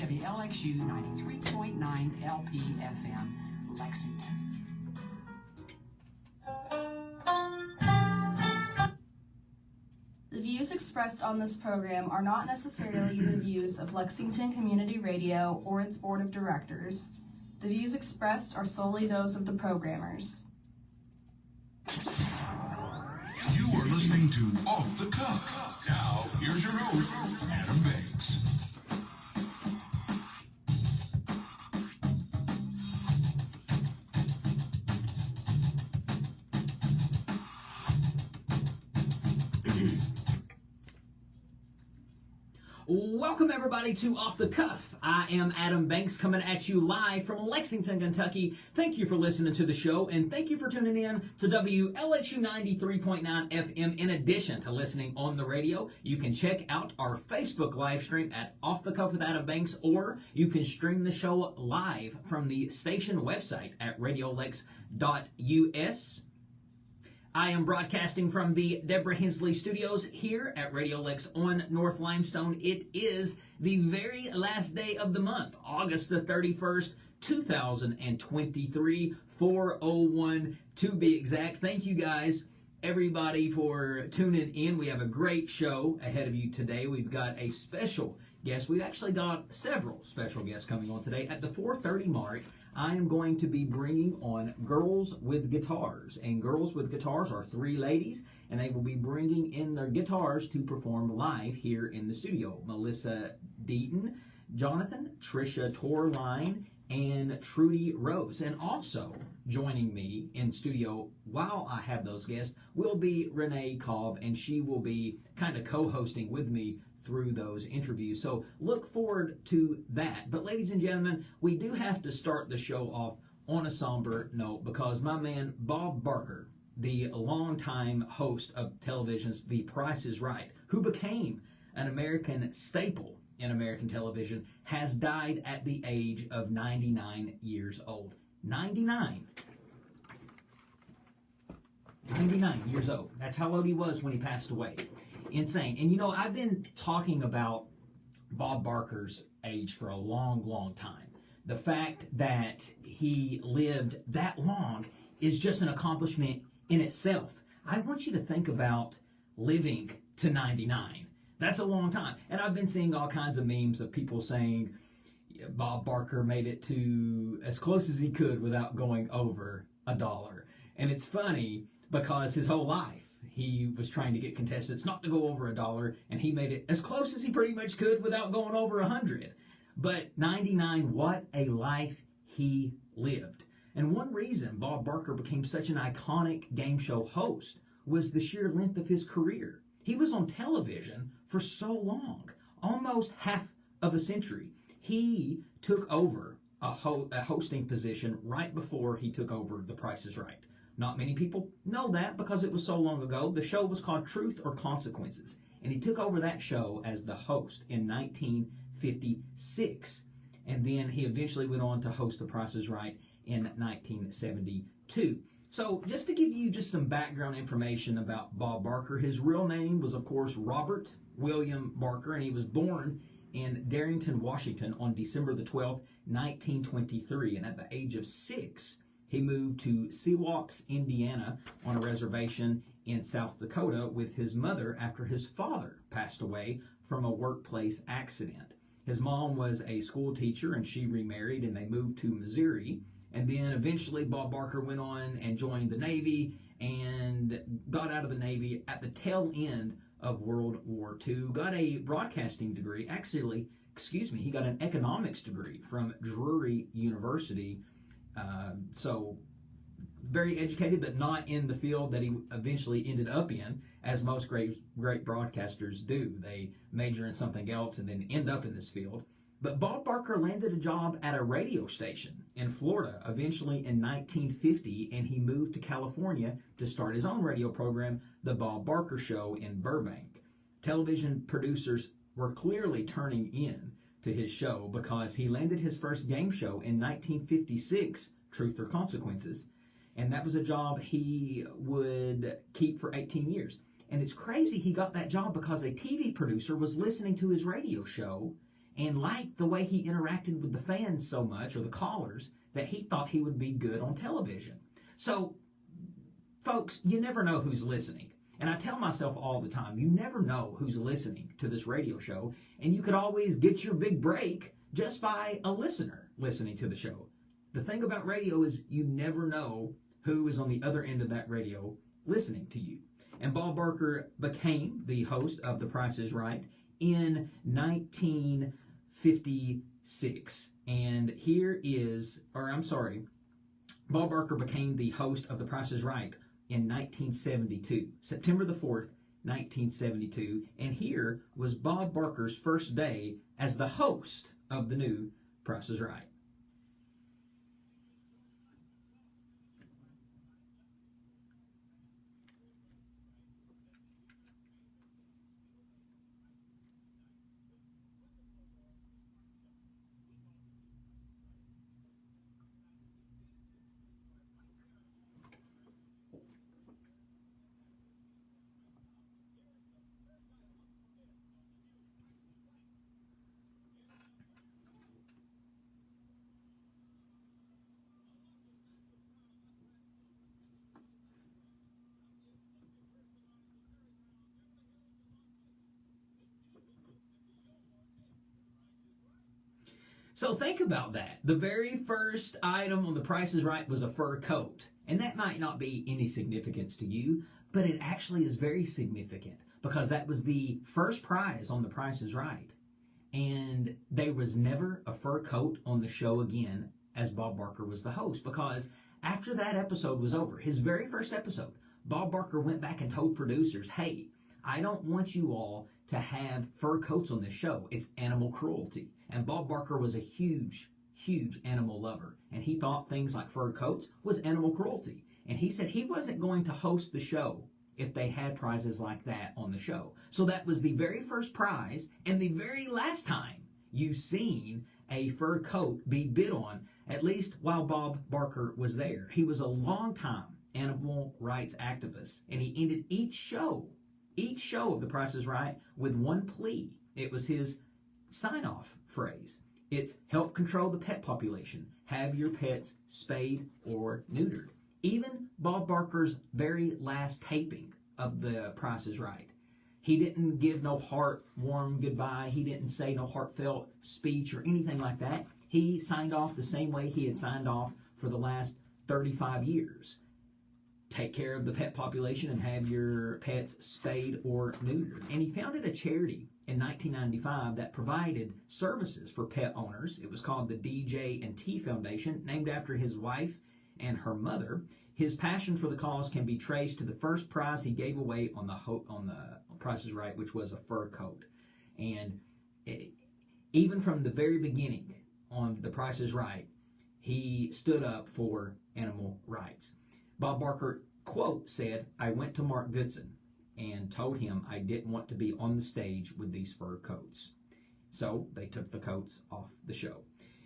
WLXU 93.9 LP-FM, Lexington. The views expressed on this program are not necessarily the views of Lexington Community Radio or its board of directors. The views expressed are solely those of the programmers. You are listening to Off the Cuff. Now, here's your host, Adam Banks. Welcome everybody to Off the Cuff. I am Adam Banks coming at you live from Lexington, Kentucky. Thank you for listening to the show and thank you for tuning in to WLXU 93.9 FM. In addition to listening on the radio, you can check out our Facebook live stream at Off the Cuff with Adam Banks, or you can stream the show live from the station website at radiolex.us. I am broadcasting from the Deborah Hensley Studios here at Radio Lex on North Limestone. It is the very last day of the month, August the 31st, 2023, 4:01 to be exact. Thank you guys, everybody, for tuning in. We have a great show ahead of you today. We've got a special guest. We've actually got several special guests coming on today. At the 4:30 mark, I am going to be bringing on Girls with Guitars. And Girls with Guitars are three ladies, and they will be bringing in their guitars to perform live here in the studio. Melissa Deaton, Jonathan, Trisha Torline, and Trudy Rose. And also joining me in studio while I have those guests will be Renee Cobb, and she will be kind of co-hosting with me through those interviews. So look forward to that. But ladies and gentlemen, we do have to start the show off on a somber note because my man Bob Barker, the longtime host of television's The Price is Right, who became an American staple in American television, has died at the age of 99 years old. 99 years old. That's how old he was when he passed away. Insane. And you know, I've been talking about Bob Barker's age for a long, long time. The fact that he lived that long is just an accomplishment in itself. I want you to think about living to 99. That's a long time. And I've been seeing all kinds of memes of people saying Bob Barker made it to as close as he could without going over $1. And it's funny because his whole life he was trying to get contestants not to go over $1, and he made it as close as he pretty much could without going over 100. But 99, what a life he lived. And one reason Bob Barker became such an iconic game show host was the sheer length of his career. He was on television for so long, almost half of a century. He took over a hosting position right before he took over The Price is Right. Not many people know that because it was so long ago. The show was called Truth or Consequences, and he took over that show as the host in 1956. And then he eventually went on to host The Price is Right in 1972. So just to give you just some background information about Bob Barker, his real name was, of course, Robert William Barker, and he was born in Darrington, Washington on December the 12th, 1923. And at the age of 6, he moved to Seawalks, Indiana, on a reservation in South Dakota with his mother after his father passed away from a workplace accident. His mom was a school teacher, and she remarried, and they moved to Missouri. And then eventually Bob Barker went on and joined the Navy and got out of the Navy at the tail end of World War II, got a broadcasting degree. Actually, he got an economics degree from Drury University. So very educated, but not in the field that he eventually ended up in, as most great broadcasters do. They major in something else and then end up in this field. But Bob Barker landed a job at a radio station in Florida eventually in 1950, and he moved to California to start his own radio program, The Bob Barker Show, in Burbank. Television producers were clearly turning in to his show because he landed his first game show in 1956, Truth or Consequences, and that was a job he would keep for 18 years. And it's crazy he got that job because a TV producer was listening to his radio show and liked the way he interacted with the fans so much, or the callers, that he thought he would be good on television. So, folks, you never know who's listening. And I tell myself all the time, you never know who's listening to this radio show, and you could always get your big break just by a listener listening to the show. The thing about radio is you never know who is on the other end of that radio listening to you. And Bob Barker became the host of The Price is Right in 1956. And Bob Barker became the host of The Price is Right in 1972, September the 4th, 1972. And here was Bob Barker's first day as the host of the new Price is Right. So think about that. The very first item on The Price is Right was a fur coat. And that might not be any significance to you, but it actually is very significant because that was the first prize on The Price is Right. And there was never a fur coat on the show again as Bob Barker was the host, because after that episode was over, his very first episode, Bob Barker went back and told producers, hey, I don't want you all to have fur coats on this show. It's animal cruelty. And Bob Barker was a huge, huge animal lover. And he thought things like fur coats was animal cruelty. And he said he wasn't going to host the show if they had prizes like that on the show. So that was the very first prize and the very last time you've seen a fur coat be bid on, at least while Bob Barker was there. He was a long-time animal rights activist, and he ended each show of The Price is Right with one plea. It was his sign-off phrase. It's help control the pet population. Have your pets spayed or neutered. Even Bob Barker's very last taping of The Price is Right, he didn't give no heart-warm goodbye. He didn't say no heartfelt speech or anything like that. He signed off the same way he had signed off for the last 35 years. Take care of the pet population and have your pets spayed or neutered. And he founded a charity in 1995 that provided services for pet owners. It was called the DJ&T Foundation, named after his wife and her mother. His passion for the cause can be traced to the first prize he gave away on the Price is Right, which was a fur coat. And even from the very beginning on The Price is Right, he stood up for animal rights. Bob Barker, quote, said, "I went to Mark Goodson and told him I didn't want to be on the stage with these fur coats. So they took the coats off the show."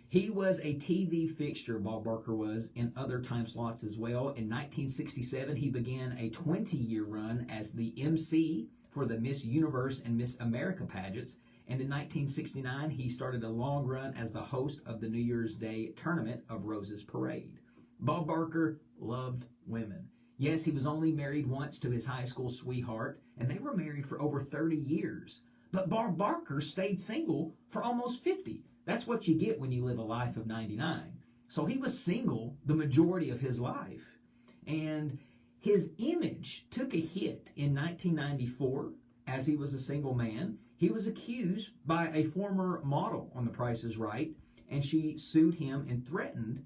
He was a TV fixture, Bob Barker was, in other time slots as well. In 1967, he began a 20-year run as the MC for the Miss Universe and Miss America pageants. And in 1969, he started a long run as the host of the New Year's Day tournament of Rose's Parade. Bob Barker loved women. Yes, he was only married once to his high school sweetheart, and they were married for over 30 years. But Bob Barker stayed single for almost 50. That's what you get when you live a life of 99. So he was single the majority of his life. And his image took a hit in 1994 as he was a single man. He was accused by a former model on The Price is Right, and she sued him and threatened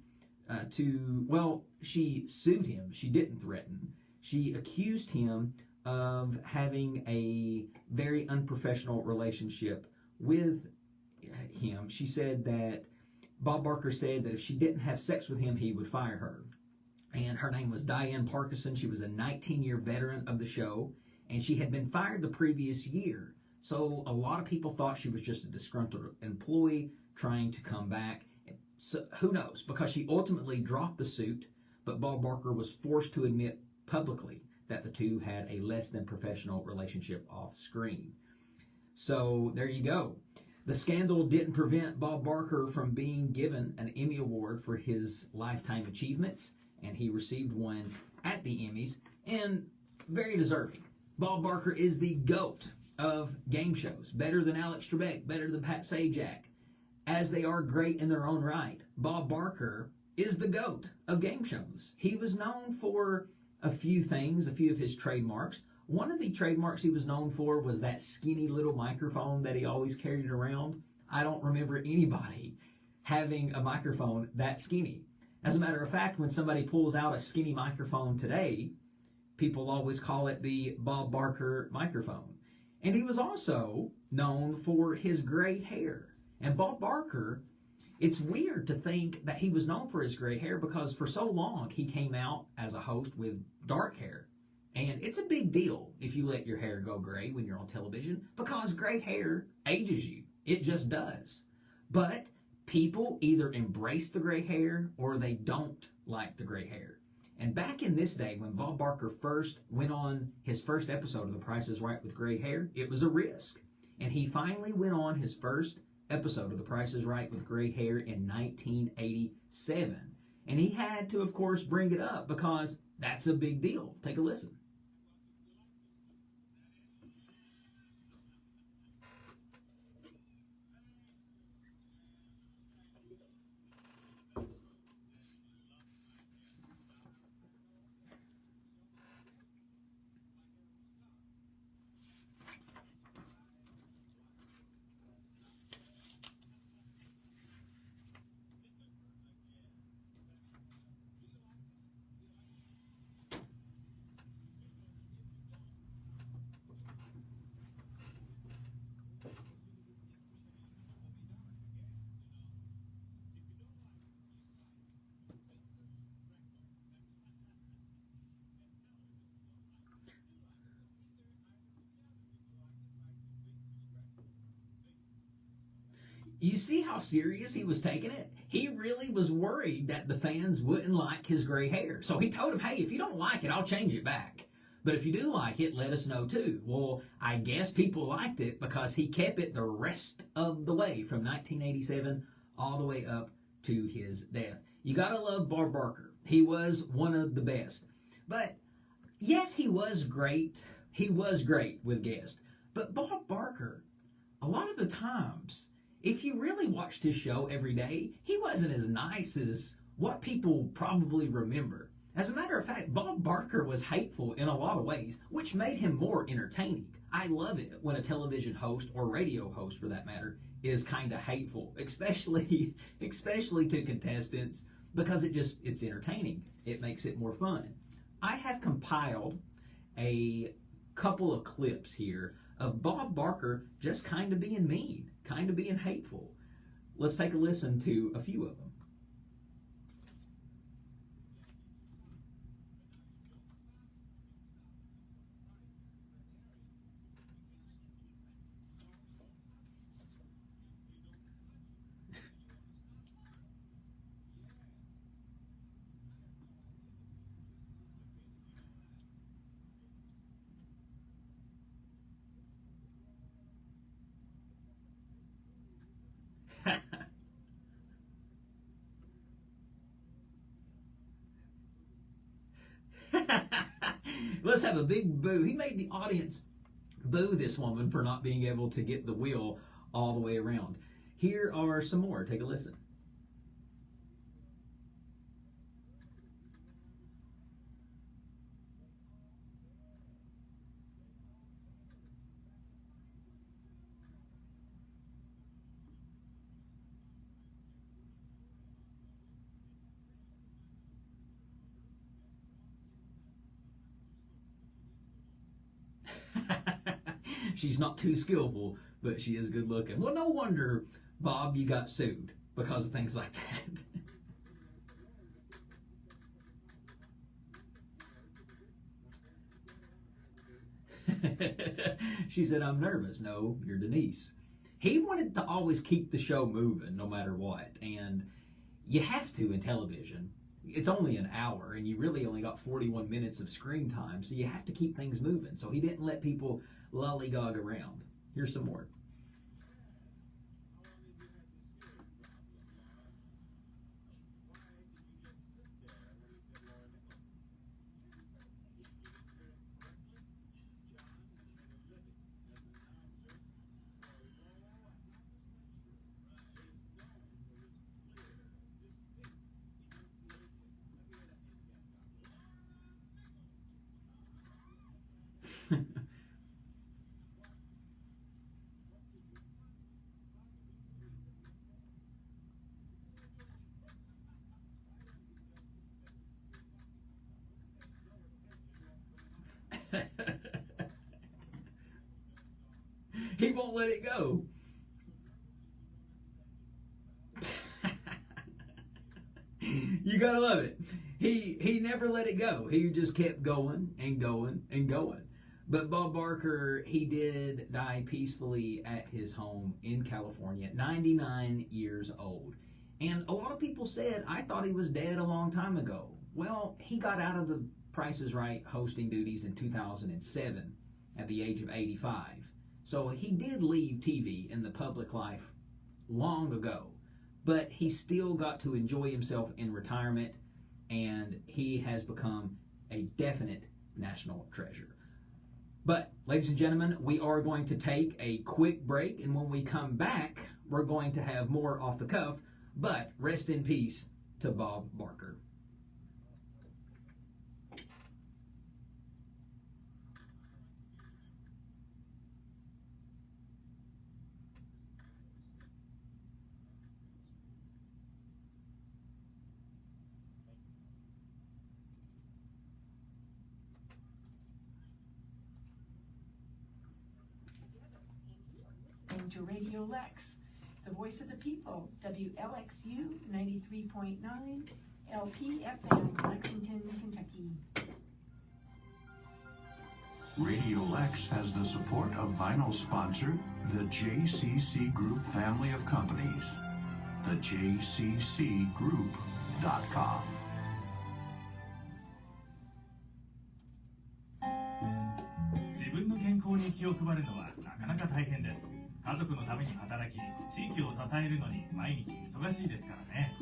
she sued him. She didn't threaten. She accused him of having a very unprofessional relationship with him. She said that Bob Barker said that if she didn't have sex with him, he would fire her. And her name was Diane Parkinson. She was a 19-year veteran of the show, and she had been fired the previous year. So a lot of people thought she was just a disgruntled employee trying to come back. So who knows? Because she ultimately dropped the suit, but Bob Barker was forced to admit publicly that the two had a less than professional relationship off screen. So there you go. The scandal didn't prevent Bob Barker from being given an Emmy Award for his lifetime achievements, and he received one at the Emmys, and very deserving. Bob Barker is the GOAT of game shows, better than Alex Trebek, better than Pat Sajak, as they are great in their own right. Bob Barker is the GOAT of game shows. He was known for a few things, a few of his trademarks. One of the trademarks he was known for was that skinny little microphone that he always carried around. I don't remember anybody having a microphone that skinny. As a matter of fact, when somebody pulls out a skinny microphone today, people always call it the Bob Barker microphone. And he was also known for his gray hair. And Bob Barker, it's weird to think that he was known for his gray hair because for so long he came out as a host with dark hair. And it's a big deal if you let your hair go gray when you're on television because gray hair ages you. It just does. But people either embrace the gray hair or they don't like the gray hair. And back in this day, when Bob Barker first went on his first episode of The Price is Right with gray hair, it was a risk. And he finally went on his first episode of The Price is Right with gray hair in 1987. And he had to, of course, bring it up because that's a big deal. Take a listen. You see how serious he was taking it? He really was worried that the fans wouldn't like his gray hair. So he told him, hey, if you don't like it, I'll change it back. But if you do like it, let us know too. Well, I guess people liked it because he kept it the rest of the way from 1987 all the way up to his death. You gotta love Bob Barker. He was one of the best. But yes, he was great. He was great with guests. But Bob Barker, a lot of the times, if you really watched his show every day, he wasn't as nice as what people probably remember. As a matter of fact, Bob Barker was hateful in a lot of ways, which made him more entertaining. I love it when a television host, or radio host for that matter, is kind of hateful, especially to contestants, because it's entertaining. It makes it more fun. I have compiled a couple of clips here of Bob Barker just kind of being mean, kind of being hateful. Let's take a listen to a few of them. Let's have a big boo. He made the audience boo this woman for not being able to get the wheel all the way around. Here are some more. Take a listen. She's not too skillful, but she is good looking. Well, no wonder, Bob, you got sued because of things like that. She said, I'm nervous. No, you're Denise. He wanted to always keep the show moving no matter what, and you have to in television. It's only an hour, and you really only got 41 minutes of screen time, so you have to keep things moving. So he didn't let people lollygog around. Here's some more. He won't let it go. You gotta love it. He never let it go. He just kept going and going and going. But Bob Barker, he did die peacefully at his home in California, 99 years old. And a lot of people said, I thought he was dead a long time ago. Well, he got out of the Price is Right hosting duties in 2007 at the age of 85. So he did leave TV in the public life long ago. But he still got to enjoy himself in retirement, and he has become a definite national treasure. But, ladies and gentlemen, we are going to take a quick break, and when we come back, we're going to have more off the cuff, but rest in peace to Bob Barker. To Radio Lex, the voice of the people, WLXU 93.9 LPFM, Lexington, Kentucky. Radio Lex has the support of vinyl sponsor, the JCC Group family of companies. thejccgroup.com.家族のために働き、地域を支えるのに毎日忙しいですからね。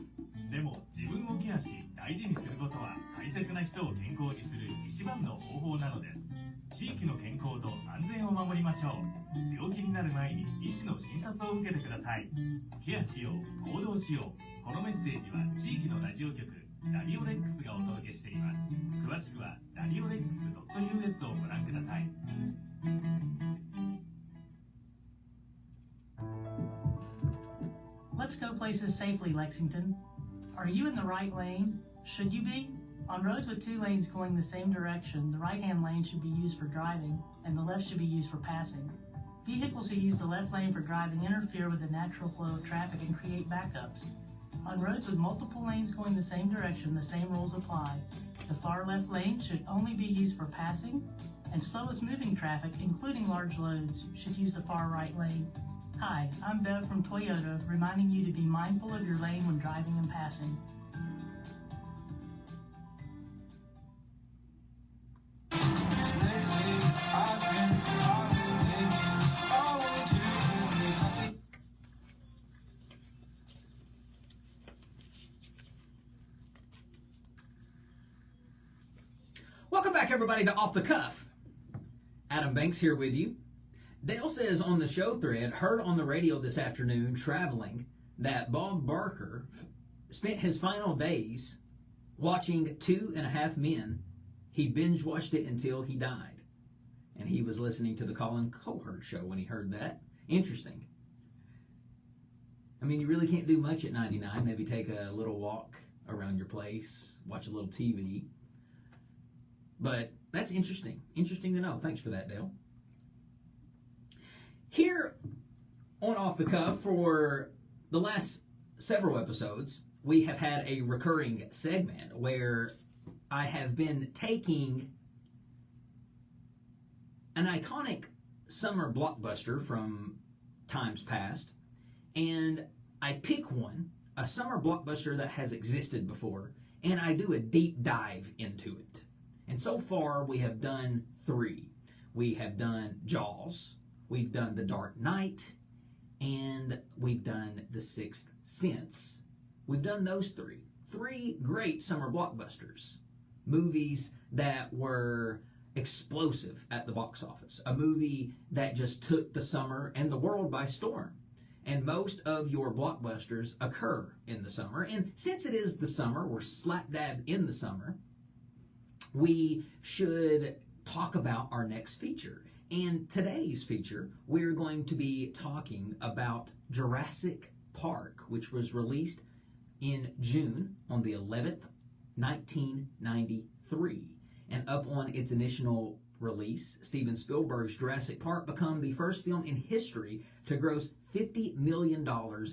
でも自分をケアし大事にすることは大切な人を健康にする一番の方法なのです。地域の健康と安全を守りましょう。病気になる前に医師の診察を受けてください。ケアしよう、行動しよう。このメッセージは地域のラジオ局ラディオレックスがお届けしています。詳しくはラディオレックス .us をご覧ください。Let's go places safely, Lexington. Are you in the right lane? Should you be? On roads with two lanes going the same direction, the right-hand lane should be used for driving, and the left should be used for passing. Vehicles who use the left lane for driving interfere with the natural flow of traffic and create backups. On roads with multiple lanes going the same direction, the same rules apply. The far left lane should only be used for passing, and slowest moving traffic, including large loads, should use the far right lane. Hi, I'm Bev from Toyota, reminding you to be mindful of your lane when driving and passing. Welcome back, back, everybody, to Off the Cuff. Adam Banks here with you. Dale says on the show thread, heard on the radio this afternoon traveling, that Bob Barker spent his final days watching 2.5 Men. He binge watched it until he died. And he was listening to the Colin Cohert show when he heard that. Interesting. I mean, you really can't do much at 99. Maybe take a little walk around your place, watch a little TV. But that's interesting. Interesting to know. Thanks for that, Dale. Here on Off the Cuff, for the last several episodes, we have had a recurring segment where I have been taking an iconic summer blockbuster from times past, and I pick one, a summer blockbuster that has existed before, and I do a deep dive into it. And so far, we have done 3. We have done Jaws, we've done The Dark Knight, and we've done The Sixth Sense. We've done those 3. 3 great summer blockbusters. Movies that were explosive at the box office. A movie that just took the summer and the world by storm. And most of your blockbusters occur in the summer. And since it is the summer, we're slap dab in the summer, we should talk about our next feature. And today's feature, we're going to be talking about Jurassic Park, which was released in June on the 11th, 1993. And up on its initial release, Steven Spielberg's Jurassic Park became the first film in history to gross $50 million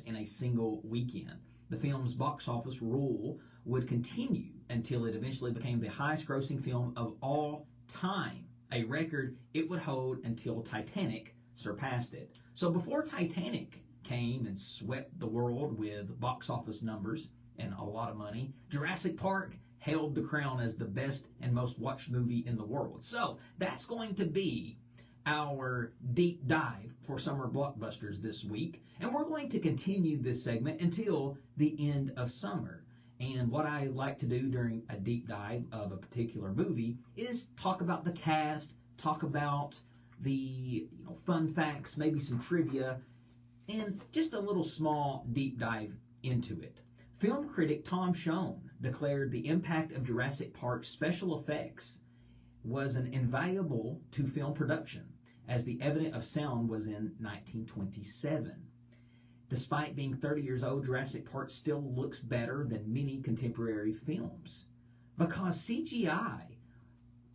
in a single weekend. The film's box office rule would continue until it eventually became the highest grossing film of all time, a record it would hold until Titanic surpassed it. So before Titanic came and swept the world with box office numbers and a lot of money, Jurassic Park held the crown as the best and most watched movie in the world. So that's going to be our deep dive for summer blockbusters this week. And we're going to continue this segment until the end of summer. And what I like to do during a deep dive of a particular movie is talk about the cast, talk about the fun facts, maybe some trivia, and just a little small deep dive into it. Film critic Tom Schoen declared the impact of Jurassic Park's special effects was an invaluable to film production, as the evidence of sound was in 1927. Despite being 30 years old, Jurassic Park still looks better than many contemporary films. Because CGI,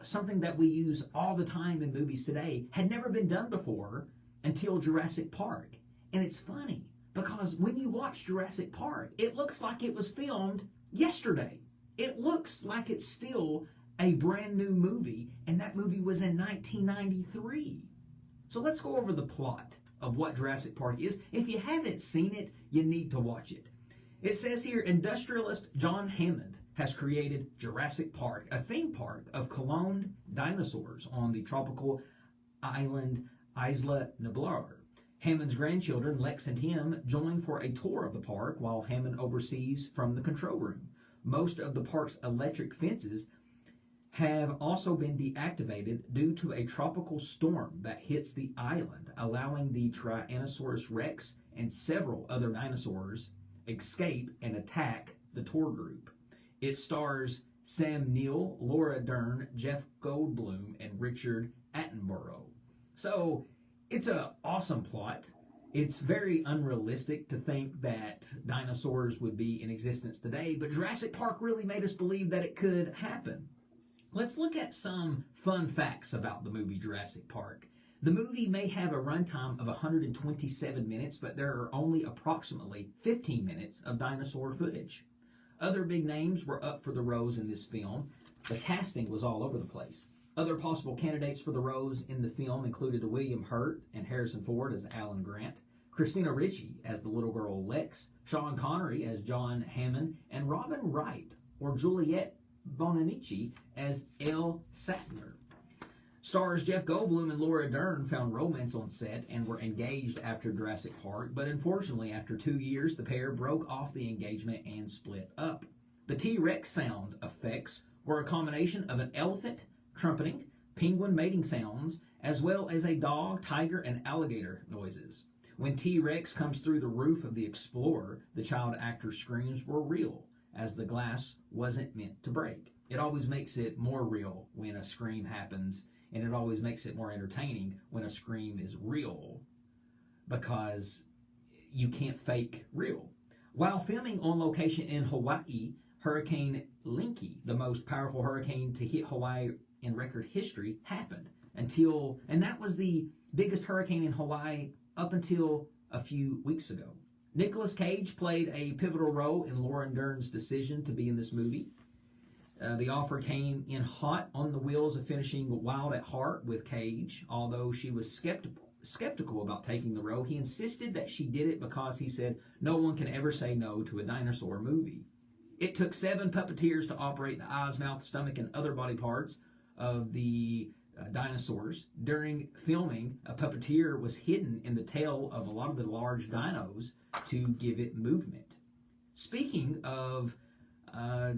something that we use all the time in movies today, had never been done before until Jurassic Park. And it's funny, because when you watch Jurassic Park, it looks like it was filmed yesterday. It looks like it's still a brand new movie, and that movie was in 1993. So let's go over the plot of what Jurassic Park is. If you haven't seen it, you need to watch it. It says here, industrialist John Hammond has created Jurassic Park, a theme park of cloned dinosaurs on the tropical island Isla Nublar. Hammond's grandchildren, Lex and Tim, join for a tour of the park while Hammond oversees from the control room. Most of the park's electric fences have also been deactivated due to a tropical storm that hits the island, allowing the Tyrannosaurus Rex and several other dinosaurs escape and attack the tour group. It stars Sam Neill, Laura Dern, Jeff Goldblum, and Richard Attenborough. So it's an awesome plot. It's very unrealistic to think that dinosaurs would be in existence today, but Jurassic Park really made us believe that it could happen. Let's look at some fun facts about the movie Jurassic Park. The movie may have a runtime of 127 minutes, but there are only approximately 15 minutes of dinosaur footage. Other big names were up for the roles in this film. The casting was all over the place. Other possible candidates for the roles in the film included William Hurt and Harrison Ford as Alan Grant, Christina Ricci as the little girl Lex, Sean Connery as John Hammond, and Robin Wright or Juliette Bonamici as Elle Sattler. Stars Jeff Goldblum and Laura Dern found romance on set and were engaged after Jurassic Park, but unfortunately after 2 years the pair broke off the engagement and split up. The T-Rex sound effects were a combination of an elephant, trumpeting, penguin mating sounds, as well as a dog, tiger, and alligator noises. When T-Rex comes through the roof of the Explorer, the child actor's screams were real, as the glass wasn't meant to break. It always makes it more real when a scream happens, and it always makes it more entertaining when a scream is real, because you can't fake real. While filming on location in Hawaii, Hurricane Linky, the most powerful hurricane to hit Hawaii in record history, happened and that was the biggest hurricane in Hawaii up until a few weeks ago. Nicolas Cage played a pivotal role in Laura Dern's decision to be in this movie. The offer came in hot on the wheels of finishing Wild at Heart with Cage. Although she was skeptical about taking the role, he insisted that she did it because he said no one can ever say no to a dinosaur movie. It took 7 puppeteers to operate the eyes, mouth, stomach, and other body parts of the dinosaurs. During filming, a puppeteer was hidden in the tail of a lot of the large dinos to give it movement. Speaking of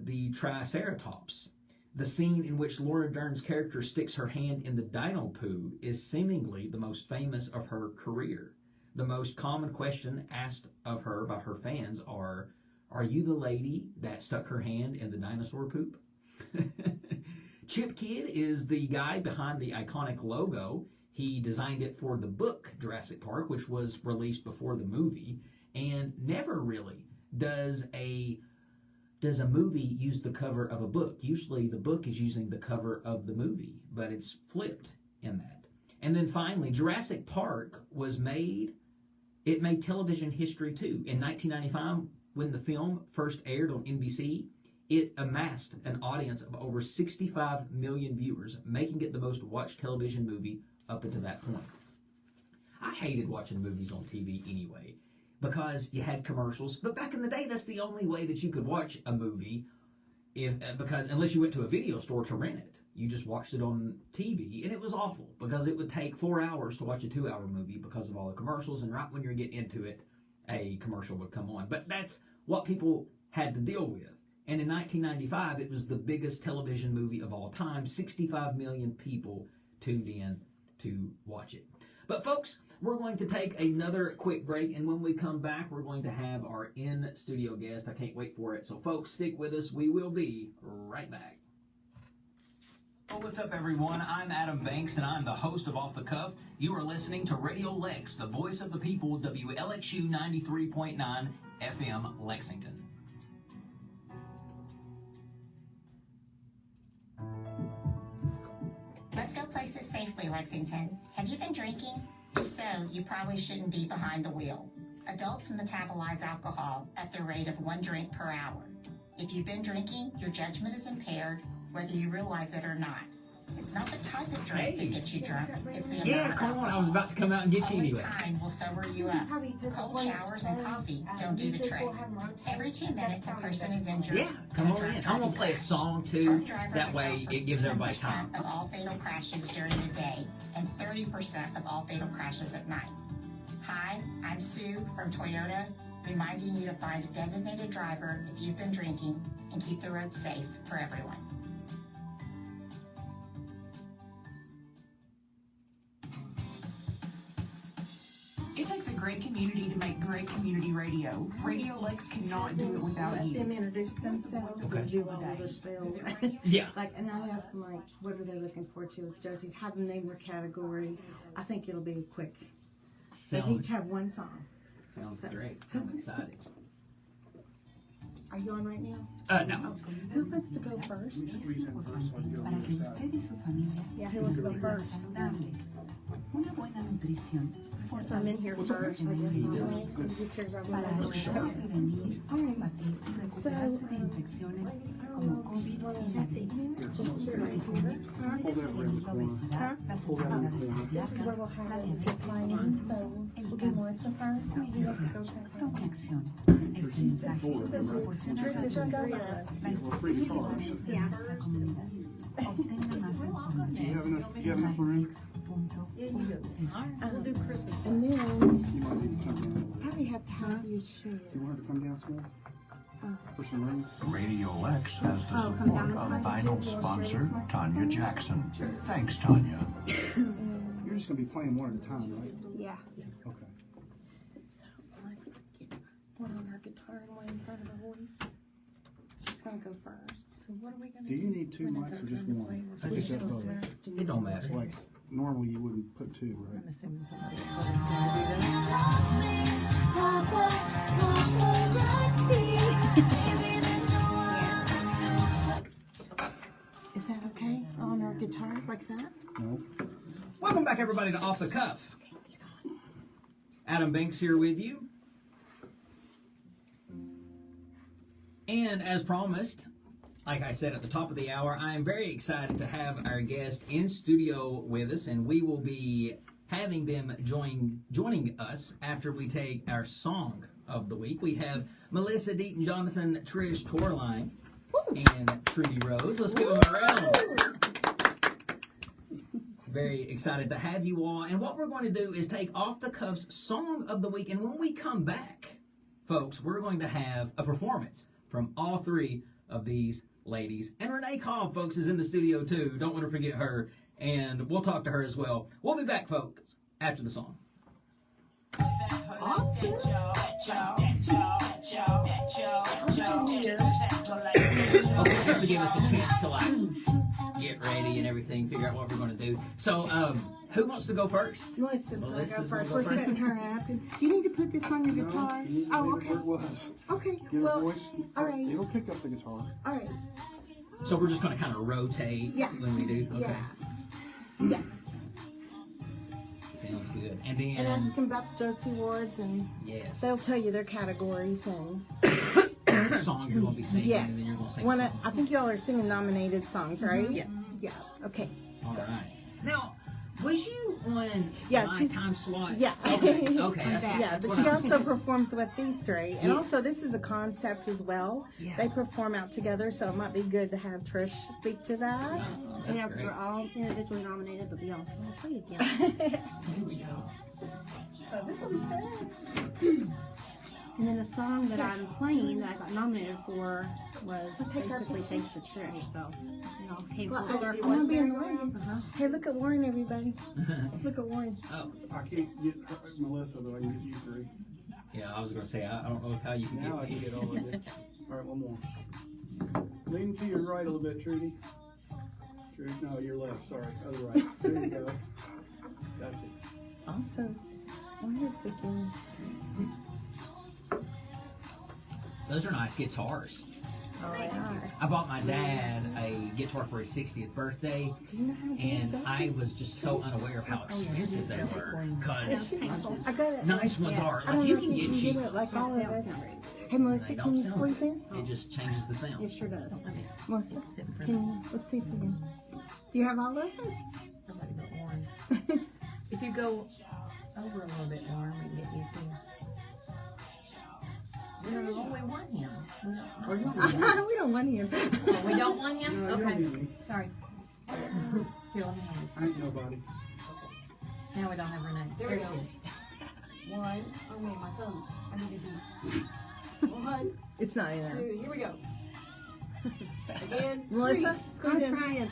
the Triceratops, the scene in which Laura Dern's character sticks her hand in the dino poo is seemingly the most famous of her career. The most common question asked of her by her fans are you the lady that stuck her hand in the dinosaur poop? Chip Kidd is the guy behind the iconic logo. He designed it for the book Jurassic Park, which was released before the movie, and never really does a movie use the cover of a book. Usually the book is using the cover of the movie, but it's flipped in that. And then finally, Jurassic Park made television history too. In 1995, when the film first aired on NBC, it amassed an audience of over 65 million viewers, making it the most watched television movie up until that point. I hated watching movies on TV anyway, because you had commercials. But back in the day, that's the only way that you could watch a movie, because unless you went to a video store to rent it. You just watched it on TV, and it was awful, because it would take 4 hours to watch a 2-hour movie because of all the commercials, and right when you're getting into it, a commercial would come on. But that's what people had to deal with. And in 1995, it was the biggest television movie of all time. 65 million people tuned in to watch it. But folks, we're going to take another quick break, and when we come back, we're going to have our in-studio guest. I can't wait for it. So folks, stick with us. We will be right back. Well, what's up, everyone? I'm Adam Banks, and I'm the host of Off the Cuff. You are listening to Radio Lex, the voice of the people, WLXU 93.9 FM, Lexington. Let's go places safely, Lexington. Have you been drinking? If so, you probably shouldn't be behind the wheel. Adults metabolize alcohol at the rate of 1 drink per hour. If you've been drinking, your judgment is impaired, whether you realize it or not. It's not the type of drink that gets you drunk, it's the amount of come on. I was about to come out and get you Only anyway. time will sober you up. Cold showers and coffee don't do the trick. Every 2 minutes, a person is injured. Yeah, come on in. I'm going to play a song, too. That way, it gives everybody time. 10% of all fatal crashes during the day and 30% of all fatal crashes at night. Hi, I'm Sue from Toyota, reminding you to find a designated driver if you've been drinking and keep the roads safe for everyone. It takes a great community to make great community radio. Radio Lex cannot do it without Let you. them introduce themselves and do all of the spells. Yeah. And I ask them, like, what are they looking forward to with Josie's? Have them name their category. I think it'll be quick. They each have one song. Sounds So, great. who I'm wants to- excited. Are you on right now? No. Who wants to go first? Es importante para que usted y su familia Yeah, who wants to go first? saludables. Una buena nutrición. Yes, I'm in here first. I guess I'll get yours over Para there. ayudar a prevenir, combatir y recuperarse de infecciones como COVID y la Just sit right here. la obesidad, las enfermedades This is where we'll cardíacas, have la it diabetes, declining, so el we'll do Melissa first. cáncer. Tome acción. Este mensaje proporciona herramientas la institución de esta comunidad. Obtenga más información. You have enough room? We'll do Christmas. And then You might need to come down. probably have to have you share. You want her to come down small? For some room? Radio Lex has the Oh, come support down of this way. vinyl We'll sponsor share this one. Tanya Jackson. Thanks, Tanya. You're just gonna be playing one at a time, right? Yeah. Okay. So let's get one on her guitar and one in front of her voice. She's gonna go first. So what are we gonna Do you need two mics or just one? I just- Is that both? It don't matter. Like normally you wouldn't put two, right? I'm assuming somebody else is going to do that. Is that okay? On her guitar like that? No. Welcome back, everybody, to Off the Cuff. Adam Banks here with you. And as promised, like I said at the top of the hour, I am very excited to have our guest in studio with us, and we will be having them joining us after we take our song of the week. We have Melissa Deaton, Jonathan, Trish Corline, and Trudy Rose. Let's give them a round. Very excited to have you all. And what we're going to do is take Off the Cuff's Song of the Week. And when we come back, folks, we're going to have a performance from all three of these ladies. And Renee Cobb, folks, is in the studio too. Don't want to forget her. And we'll talk to her as well. We'll be back, folks, after the song. Okay, just to give us a chance to get ready and everything, figure out what we're going to do. So, who wants to go first? Melissa's gonna go Melissa's first. gonna We're go setting her up. Do you need to put this on your guitar? You Oh, leave it okay. where it was. Okay. Get her Well, voice. all right. It'll pick up the guitar. all right. So we're just going to kind of rotate Yeah. when we do? Okay. Yeah. Yes. Sounds good. And then, And ask them about the Josie Awards, and yes, they'll tell you their categories and the song you're going to be singing, yes. and then you're going to sing One, a song. I think y'all are singing nominated songs, right? Yeah. Yeah. Okay. All right. Now, was you on Yeah, my she's- time slot? Yeah. Okay, that's, Yeah, that's but what she I was also performs with these three, and Yeah. also this is a concept as well. Yeah. They perform out together, so it might be good to have Trish speak to that. Wow, that's Yeah, great. we're all individually nominated, but we also want to play together. So this will be fun. And then the song that I'm playing that I got nominated for was take our basically pictures. thanks to Trish. So, you know, came Well, full I circle. want to be in Warren. Hey, look at Warren, everybody. Look at Warren. Oh, I can't get Melissa, but I can get you three. yeah, I was going to say, I don't know how you can Now I can get all of it. All right, one more. Lean to your right a little bit, Trudy. Trudy, no, your left. Sorry, other right. There you go. That's it. Awesome. I wonder if we can. Those are nice guitars. Oh, they are. I bought my dad a guitar for his 60th birthday, Do you know how to do and that? I was just so unaware of how expensive they were. Because I got it. nice ones are, I don't like, you know can if get do cheap it like all of That was us. not right. Hey, Melissa, They can don't you sound squeeze in? It just changes the It sound. sure does. Melissa, can you, let's see if we can. Do you have all of us? Somebody but Warren. If you go over a little bit, Warren, we can get you through. No, we want him. Oh, you don't need me. We don't want him. Oh, we don't want him? No, you don't Okay. need me. Sorry. Here, let me have this. I ain't nobody. Now we don't have Renee. There There we she go. is. One. Oh wait, my thumb. I need to do. One, It's not in there. two. Here we go. Again. Melissa, three. squeeze in. I'm trying.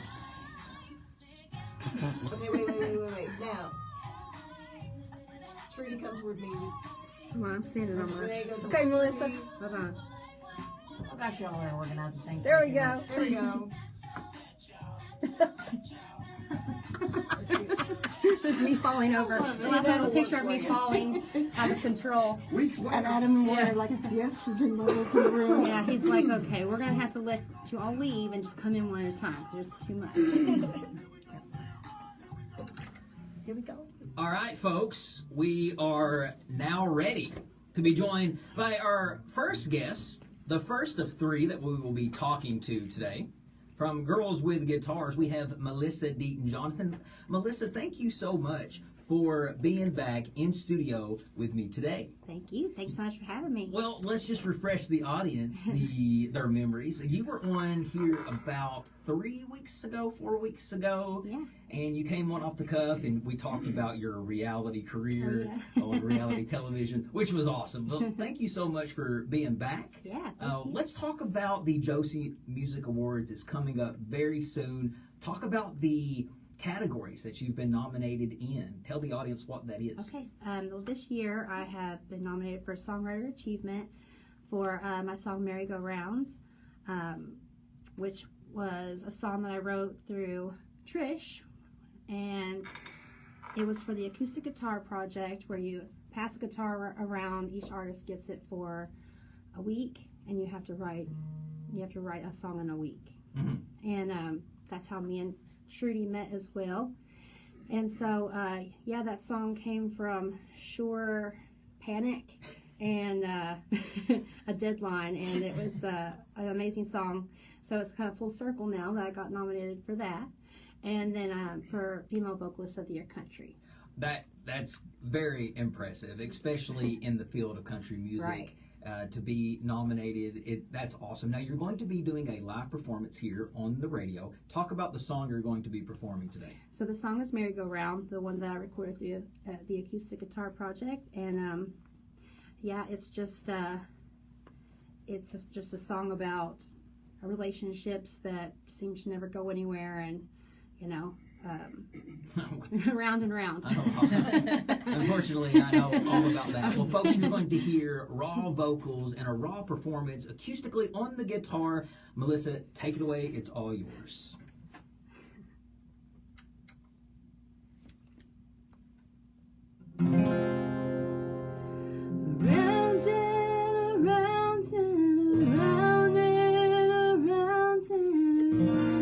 Okay, wait. Now, Trudy, come towards me. Well, I'm standing on Renee, go towards Okay, Melissa. Trudy. Hold on. Oh gosh, y'all are organizing things. There we go. There we go. This is me falling over. So last one was a picture of me falling out of control. Weeks later. And Adam were like the estrogen levels in the room. Yeah, he's like, okay, we're gonna have to let you all leave and just come in one at a time because it's too much. Here we go. All right, folks, we are now ready to be joined by our first guest, the first of three that we will be talking to today. From Girls with Guitars, we have Melissa Deaton Jonathan. Melissa, thank you so much for being back in studio with me today. Thank you. Thanks so much for having me. Well, let's just refresh the audience, their memories. You were on here about 4 weeks ago, Yeah. and you came on off the cuff, and we talked about your reality career on reality television, which was awesome. Well, thank you so much for being back. Yeah. Let's talk about the Josie Music Awards. It's coming up very soon. Talk about the categories that you've been nominated in. Tell the audience what that is. Okay. Well, this year I have been nominated for Songwriter Achievement for my song Merry Go Round, which was a song that I wrote through Trish, and it was for the acoustic guitar project where you pass a guitar around, each artist gets it for a week, and you have to write a song in a week. Mm-hmm. And that's how me and Trudy met as well. And so that song came from Sure Panic and a deadline, and it was an amazing song. So it's kind of full circle now that I got nominated for that, and then for Female Vocalist of the Year Country. That's very impressive, especially in the field of country music. Right. To be nominated, that's awesome. Now you're going to be doing a live performance here on the radio. Talk about the song you're going to be performing today. So the song is Merry Go Round, the one that I recorded through the acoustic guitar project, and it's just a song about relationships that seem to never go anywhere, and round and round. Unfortunately, I know all about that. Well, folks, you're going to hear raw vocals and a raw performance acoustically on the guitar. Melissa, take it away. It's all yours. Round and around and around and around and around.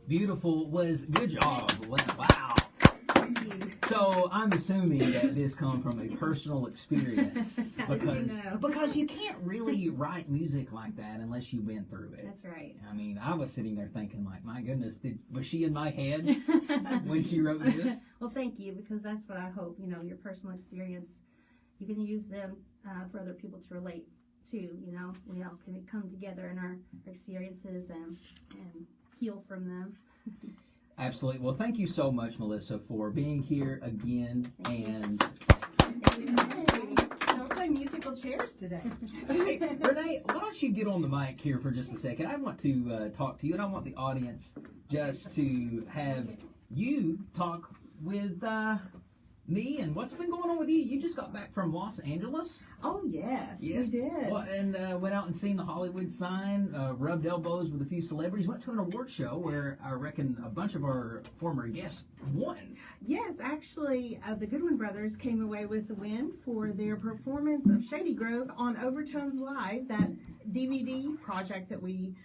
Beautiful was good job. Wow. So So I'm assuming that this comes from a personal experience because you can't really write music like that unless you've been through it. That's right. I mean, I was sitting there thinking, like, my goodness, was she in my head when she wrote this? Well, thank you, because that's what I hope. You know, your personal experience, you can use them for other people to relate to. You know, we all can come together in our experiences and heal from them. Absolutely. Well, thank you so much, Melissa, for being here again. And Don't play musical chairs today. hey, Renee, why don't you get on the mic here for just a second? I want to talk to you, and I want the audience just to have you talk with me and what's been going on with you. You just got back from Los Angeles. Oh, yes. Yes, we did. Well, and went out and seen the Hollywood sign, rubbed elbows with a few celebrities, went to an award show where I reckon a bunch of our former guests won. Yes, actually, the Goodwin Brothers came away with the win for their performance of Shady Grove on Overtones Live, that DVD project that we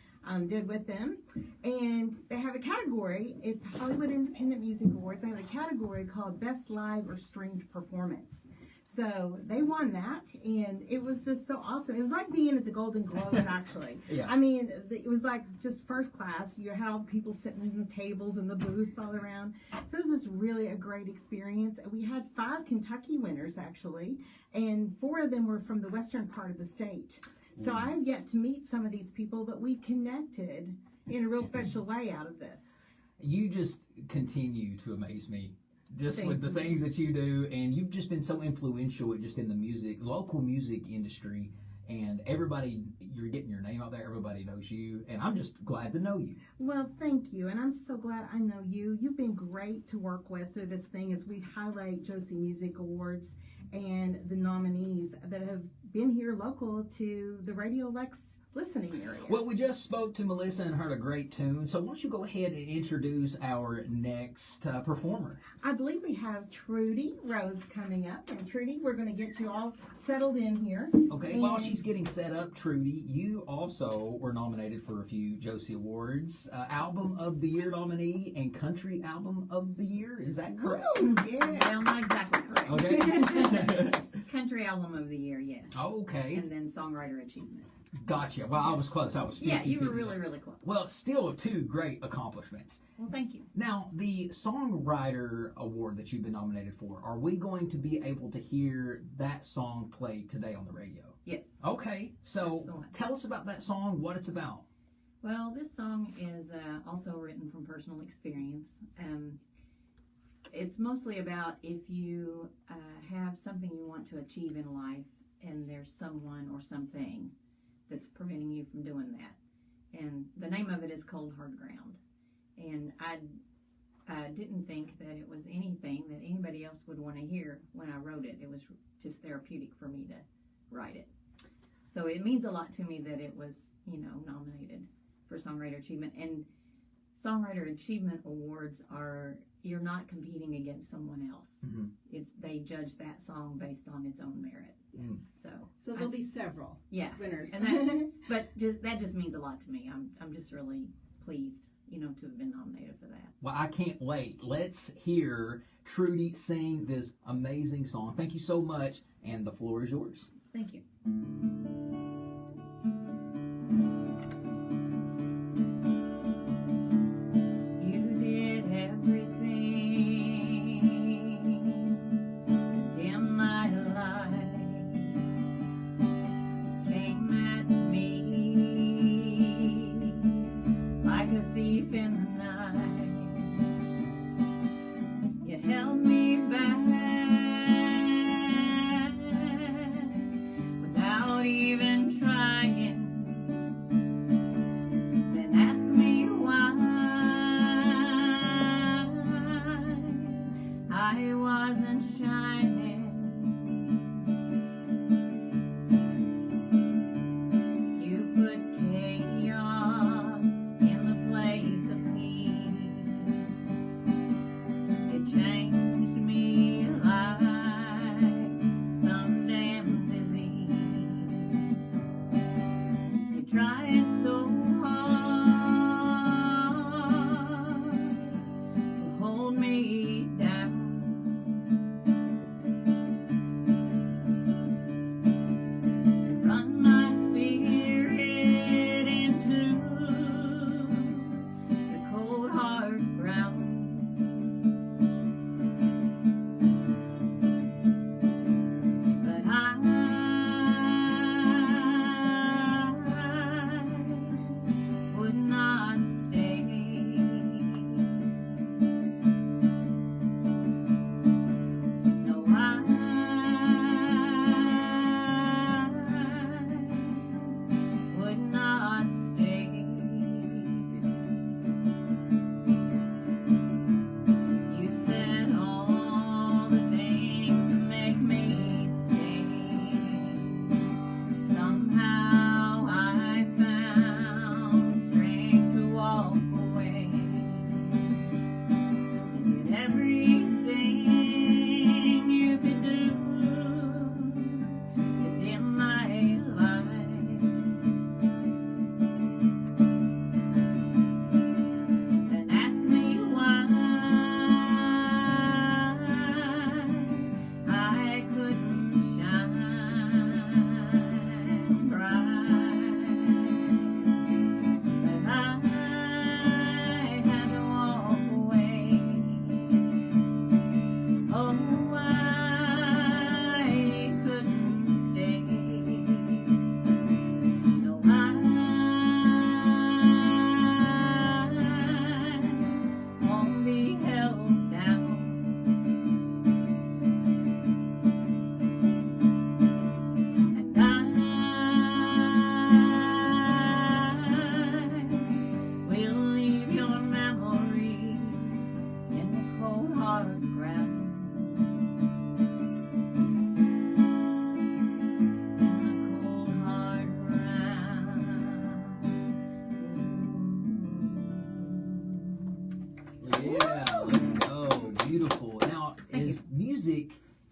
did with them. And they have a category, it's Hollywood Independent Music Awards. They have a category called Best Live or Streamed Performance. So they won that, and it was just so awesome. It was like being at the Golden Globes, actually. Yeah. I mean, it was like just first class. You had all the people sitting in the tables and the booths all around. So it was just really a great experience. We had 5 Kentucky winners, actually, and 4 of them were from the western part of the state. So I've yet to meet some of these people, but we've connected in a real special way out of this. You just continue to amaze me. Just Thank with the you. things that you do, and you've just been so influential just in the local music industry, and everybody, you're getting your name out there, everybody knows you, and I'm just glad to know you. Well, thank you, and I'm so glad I know you. You've been great to work with through this thing as we highlight Josie Music Awards and the nominees that have been here local to the Radio Lex listening area. Well, we just spoke to Melissa and heard a great tune, so why don't you go ahead and introduce our next performer? I believe we have Trudy Rose coming up, and Trudy, we're going to get you all settled in here. Okay, And while she's getting set up, Trudy, you also were nominated for a few Josie Awards, Album of the Year nominee and Country Album of the Year. Is that correct? Woo, yeah. Well, not exactly correct. Okay. Country Album of the Year, yes. Okay. And then Songwriter Achievement. Gotcha. Well, I was close. I was 50, Yeah, you were 50. really, really close. Well, still 2 great accomplishments. Well, thank you. Now, the Songwriter Award that you've been nominated for, are we going to be able to hear that song played today on the radio? Yes. Okay, so That's the one. tell us about that song, what it's about. Well, this song is also written from personal experience. It's mostly about if you have something you want to achieve in life and there's someone or something that's preventing you from doing that. And the name of it is Cold Hard Ground. And I didn't think that it was anything that anybody else would want to hear when I wrote it. It was just therapeutic for me to write it. So it means a lot to me that it was, nominated for Songwriter Achievement. And Songwriter Achievement Awards you're not competing against someone else. Mm-hmm. They judge that song based on its own merit. Mm. So there'll be several winners. And that just means a lot to me. I'm just really pleased, to have been nominated for that. Well, I can't wait. Let's hear Trudy sing this amazing song. Thank you so much, and the floor is yours. Thank you.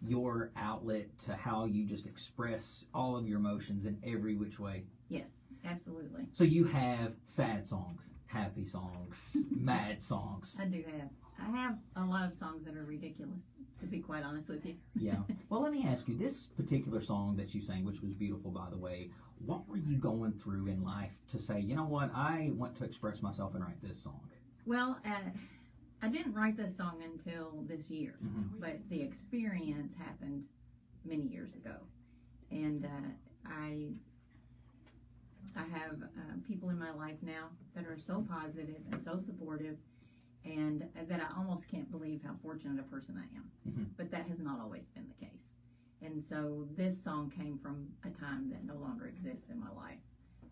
your outlet to how you just express all of your emotions in every which way. Yes, absolutely. So you have sad songs, happy songs, mad songs. I do have. I have a lot of songs that are ridiculous, to be quite honest with you. Yeah. Well, let me ask you, this particular song that you sang, which was beautiful, by the way, what were you going through in life to say, you know what, I want to express myself and write this song? Well, I didn't write this song until this year, but the experience happened many years ago. And I have people in my life now that are so positive and so supportive, and that I almost can't believe how fortunate a person I am. But that has not always been the case. And so this song came from a time that no longer exists in my life.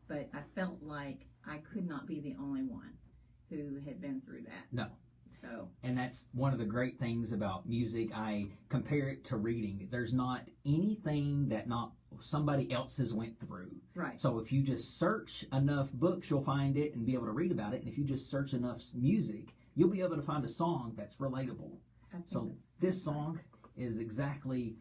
But I felt like I could not be the only one who had been through that. No. So. And that's one of the great things about music. I compare it to reading. There's not anything that not somebody else has went through. Right. So if you just search enough books, you'll find it and be able to read about it. And if you just search enough music, you'll be able to find a song that's relatable. So this song is exactly,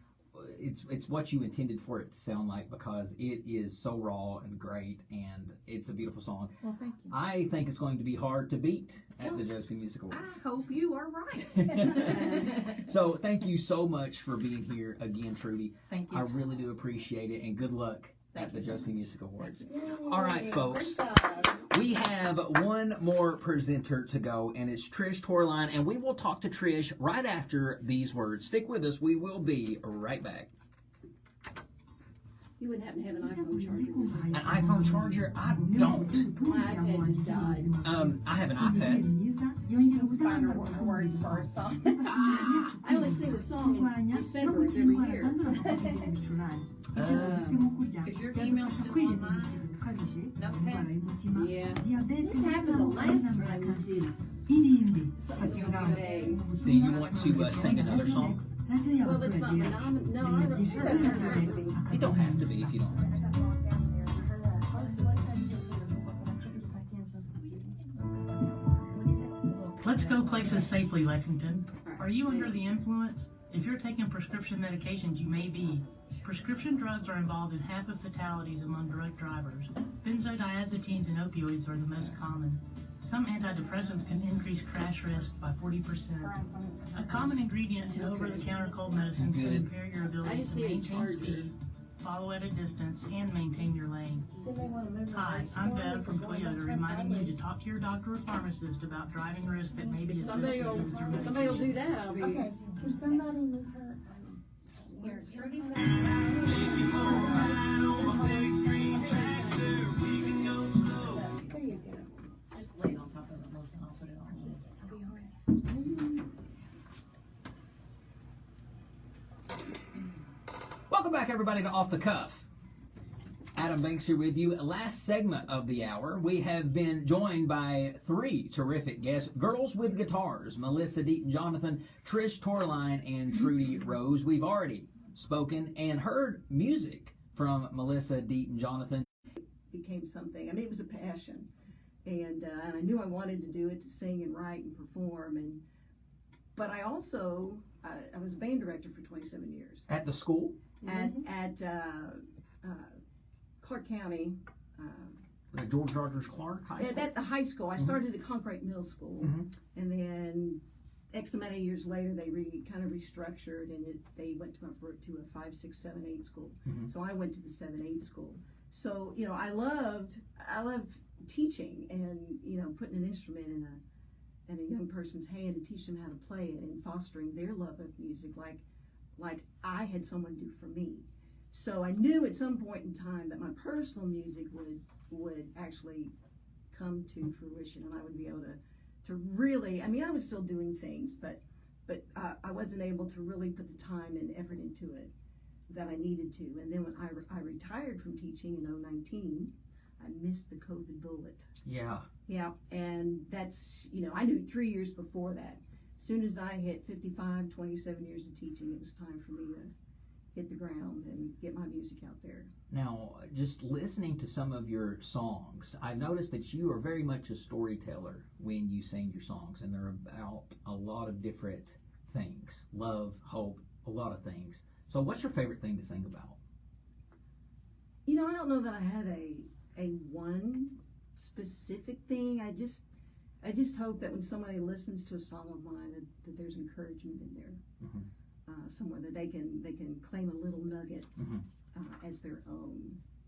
it's what you intended for it to sound like, because it is so raw and great, and it's a beautiful song. Well, thank you. I think it's going to be hard to beat at the Josie Music Awards. I hope you are right. So thank you so much for being here again, Trudy. Thank you. I really do appreciate it, and good luck at the Josie Music Awards. Yay. All right, folks. We have one more presenter to go, and it's Trish Torline, and we will talk to Trish right after these words. Stick with us. We will be right back. You wouldn't happen to have an iPhone charger? An iPhone charger? I don't. My iPad just died. I have an iPad. Let's find her words for our song. I only sing the song in December of every year. Is your email still online? Notepad? Yeah. This happened the last time we did. Do you want to sing another song? Well, it's not my no, I don't sure that doesn't have to be. It don't have to be if you don't. Let's go places safely, Lexington. Are you under the influence? If you're taking prescription medications, you may be. Prescription drugs are involved in half of fatalities among drunk drivers. Benzodiazepines and opioids are the most common. Some antidepressants can increase crash risk by 40%. A common ingredient in over-the-counter cold medicines can impair your ability to maintain speed, follow at a distance, and maintain your lane. Hi, I'm Bev from Toyota, reminding you to talk to your doctor or pharmacist about driving risks that may be associated with your If somebody will do that, I'll be. Okay, can somebody move her? Here, Trudy's There you go. Just lay it on top of it, Melissa, and I'll put it on. Welcome back, everybody, to Off the Cuff. Adam Banks here with you. Last segment of the hour, we have been joined by three terrific guests, girls with guitars, Melissa Deaton-Jonathan, Trish Torline, and Trudy Rose. We've already spoken and heard music from Melissa Deaton-Jonathan. Became something. I mean, it was a passion, and I knew I wanted to do it, to sing and write and perform. But I also I was a band director for 27 years At the school? at Clark County. George Rogers Clark High School? At the high school. I started at Concrete Middle School, and then X amount of years later, they kind of restructured, and they went to a 5, 6, 7, 8 school. So I went to the 7, 8 school. So I love teaching, and putting an instrument in a young person's hand and teach them how to play it, and fostering their love of music, like I had someone do for me. So I knew at some point in time that my personal music would actually come to fruition, and I would be able to really, I mean, I was still doing things, but I wasn't able to really put the time and effort into it that I needed to. And then when I retired from teaching in 2019, I missed the COVID bullet. Yeah. Yeah, and that's, I knew 3 years before that. As soon as I hit 55, 27 years of teaching, it was time for me to hit the ground and get my music out there. Now, just listening to some of your songs, I noticed that you are very much a storyteller when you sing your songs, and they're about a lot of different things: love, hope, a lot of things. So what's your favorite thing to sing about? You know, I don't know that I have a one specific thing. I just hope that when somebody listens to a song of mine, that there's encouragement in there, somewhere that they can claim a little nugget as their own,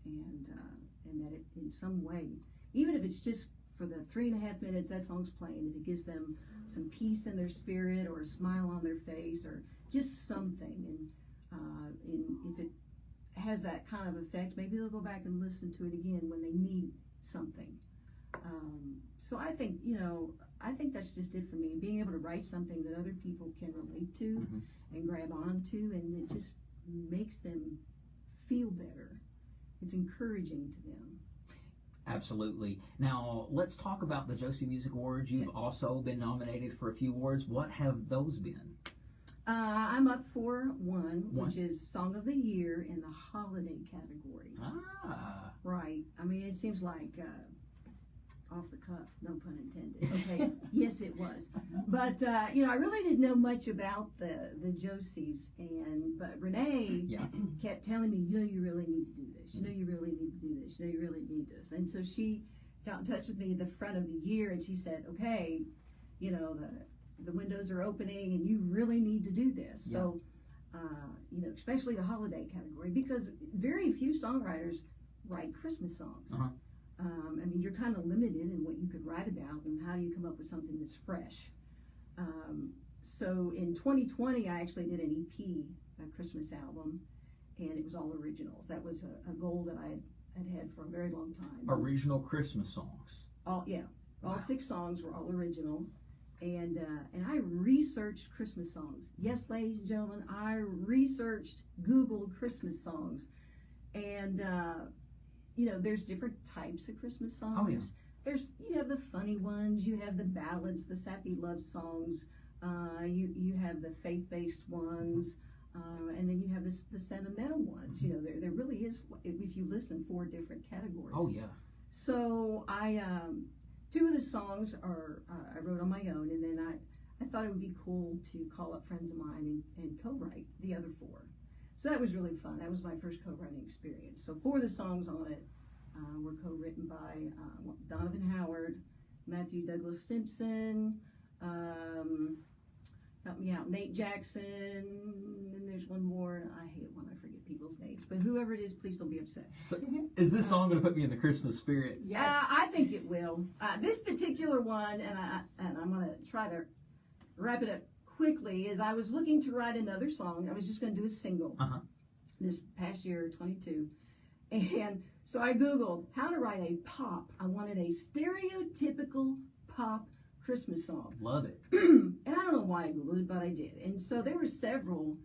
and that it, in some way, even if it's just for the 3.5 minutes that song's playing, if it gives them some peace in their spirit or a smile on their face or just something, and if it has that kind of effect, maybe they'll go back and listen to it again when they need something. So I think, I think that's just it for me, being able to write something that other people can relate to and grab onto, and it just makes them feel better. It's encouraging to them. Absolutely. Now, let's talk about the Josie Music Awards. You've also been nominated for a few awards. What have those been? I'm up for one, which is Song of the Year in the holiday category. Ah. Right. I mean, it seems like off the cuff, no pun intended. Okay. Yes, it was. But, I really didn't know much about the Josies. But Renee kept telling me, you really need to do this. You really need to do this. You really need this. And so she got in touch with me the front of the year, and she said, okay, the windows are opening and you really need to do this. Yeah. So, especially the holiday category, because very few songwriters write Christmas songs. I mean, you're kind of limited in what you could write about and how do you come up with something that's fresh. So in 2020, I actually did an EP, a Christmas album, and it was all originals. That was a goal that I had for a very long time. Original Christmas songs. All 6 songs were all original. And I researched Christmas songs. Yes, ladies and gentlemen, I researched, Googled Christmas songs. And, there's different types of Christmas songs. Oh, yeah. You have the funny ones, you have the ballads, the sappy love songs, you have the faith-based ones, and then you have the sentimental ones. There really is, if you listen, 4 different categories. Oh, yeah. So I... 2 of the songs I wrote on my own, and then I thought it would be cool to call up friends of mine and co-write the other 4. So that was really fun. That was my first co-writing experience. So 4 of the songs on it were co-written by Donovan Howard, Matthew Douglas Simpson, help me out, Nate Jackson, and there's one more. I hate it when I forget people's names, but whoever it is, please don't be upset. So, is this song going to put me in the Christmas spirit? Yeah, I think it will. This particular one, and I'm going to try to wrap it up quickly, is I was looking to write another song. I was just going to do a single this past year, 22. And so I Googled how to write a pop. I wanted a stereotypical pop Christmas song. Love it. And I don't know why I Googled it, but I did. And so there were several.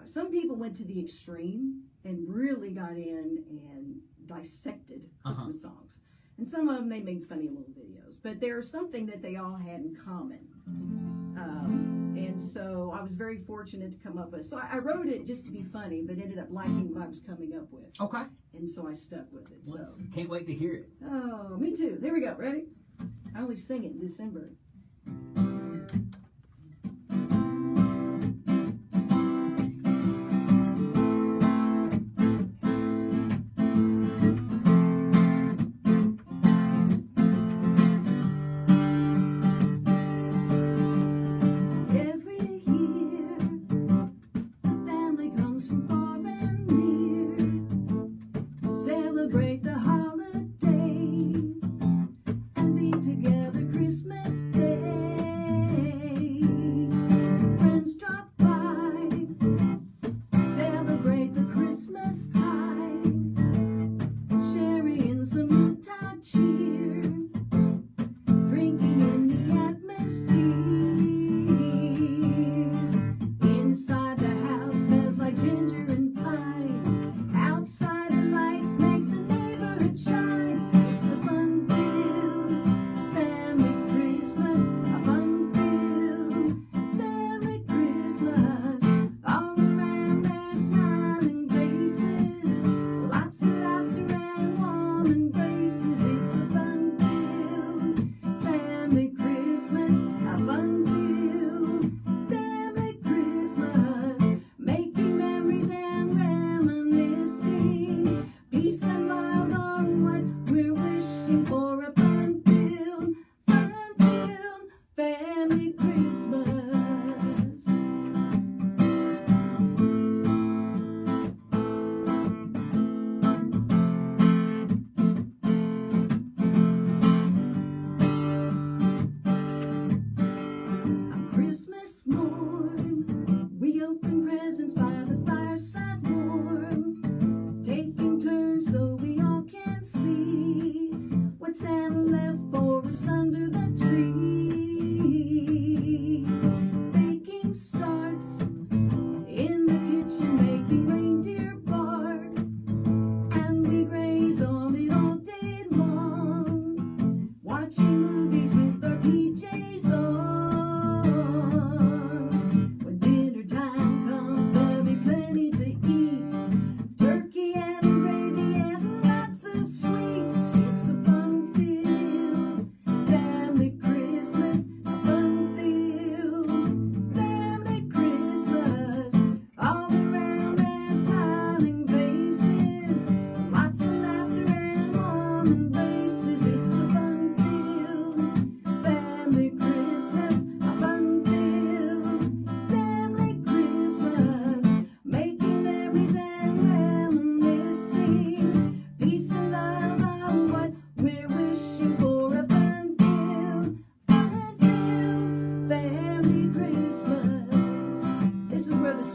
Some people went to the extreme and really got in and dissected Christmas songs. And some of them, they made funny little videos. But there was something that they all had in common. And so I was very fortunate to come up with. So I wrote it just to be funny, but ended up liking what I was coming up with. Okay. And so I stuck with it. So. Can't wait to hear it. Oh, me too. There we go. Ready? I only sing it in December. Celebrate the holiday and be together Christmas Day.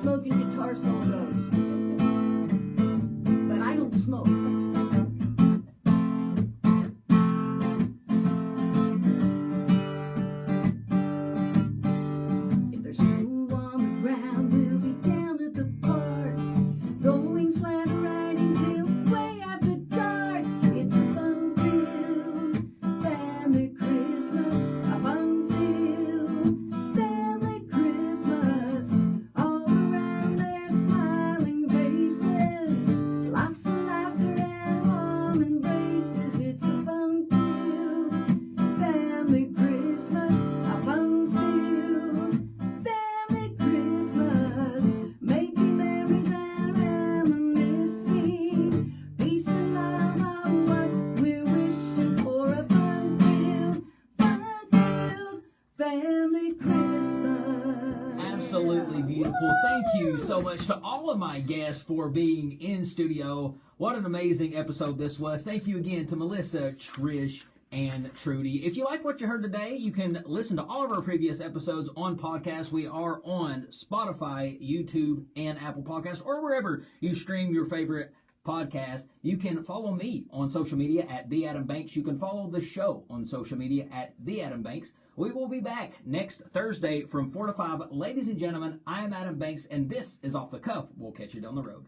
smoking guitar solos. But I don't smoke. If there's snow on the ground, we'll be down at the park, going sled riding till way after dark. It's a fun-filled family Christmas, a fun-filled family Christmas. All around their smiling faces, lots of laughter and warm embraces. It's a fun-filled family Christmas, a fun-filled family Christmas, making memories and reminiscing. Peace and love are what we're wishing for, a fun-filled family Christmas. Absolutely beautiful. Thank you so much to all of my guests for being in studio. What an amazing episode this was. Thank you again to Melissa, Trish, and Trudy. If you like what you heard today, you can listen to all of our previous episodes on podcast. We are on Spotify, YouTube, and Apple Podcasts, or wherever you stream your favorite podcast. You can follow me on social media at The Adam Banks. You can follow the show on social media at The Adam Banks. We will be back next Thursday from 4 to 5. Ladies and gentlemen, I am Adam Banks, and this is Off the Cuff. We'll catch you down the road.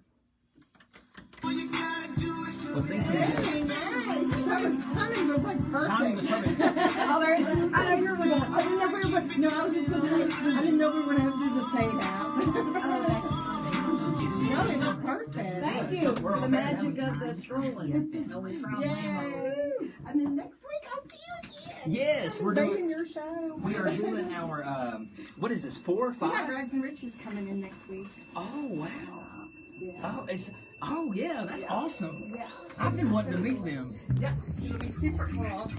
Well, thank you. Very nice. That was timing was like Timing was perfect. perfect. I know you were going, I didn't know we were going, no, I was just going to say, I didn't know we were going to have to do the fade out. No, it was perfect. Thank you for the magic of the strolling. Yay. And then next week I'll see you again. Yes, we're Rating doing. your show. We are doing our. What is this? 4 or We got 5? Rags and Riches coming in next week. Oh wow. Yeah. Oh, yeah, that's awesome. Yeah. I've been wanting to meet them. Yeah. It'll be super cool.